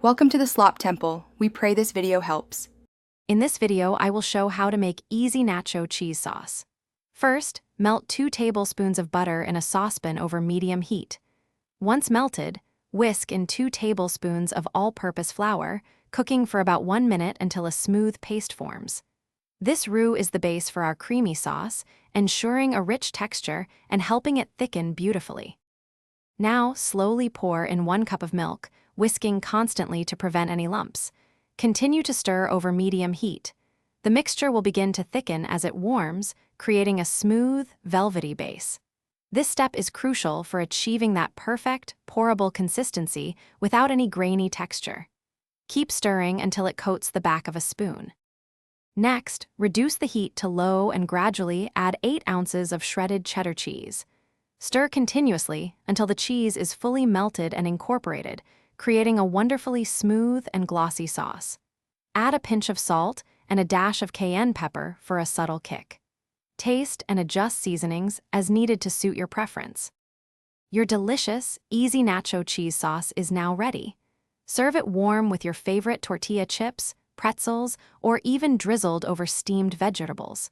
Welcome to the Slop Temple. We pray this video helps. In this video, I will show how to make easy nacho cheese sauce. First, melt 2 tablespoons of butter in a saucepan over medium heat. Once melted, whisk in 2 tablespoons of all-purpose flour, cooking for about 1 minute until a smooth paste forms. This roux is the base for our creamy sauce, ensuring a rich texture and helping it thicken beautifully. Now, slowly pour in 1 cup of milk, whisking constantly to prevent any lumps. Continue to stir over medium heat. The mixture will begin to thicken as it warms, creating a smooth, velvety base. This step is crucial for achieving that perfect, pourable consistency without any grainy texture. Keep stirring until it coats the back of a spoon. Next, reduce the heat to low and gradually add 8 ounces of shredded cheddar cheese. Stir continuously until the cheese is fully melted and incorporated, creating a wonderfully smooth and glossy sauce. Add a pinch of salt and a dash of cayenne pepper for a subtle kick. Taste and adjust seasonings as needed to suit your preference. Your delicious, easy nacho cheese sauce is now ready. Serve it warm with your favorite tortilla chips, pretzels, or even drizzled over steamed vegetables.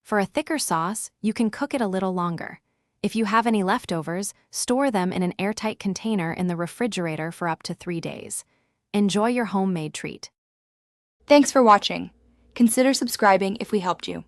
For a thicker sauce, you can cook it a little longer. If you have any leftovers, store them in an airtight container in the refrigerator for up to 3 days. Enjoy your homemade treat. Thanks for watching. Consider subscribing if we helped you.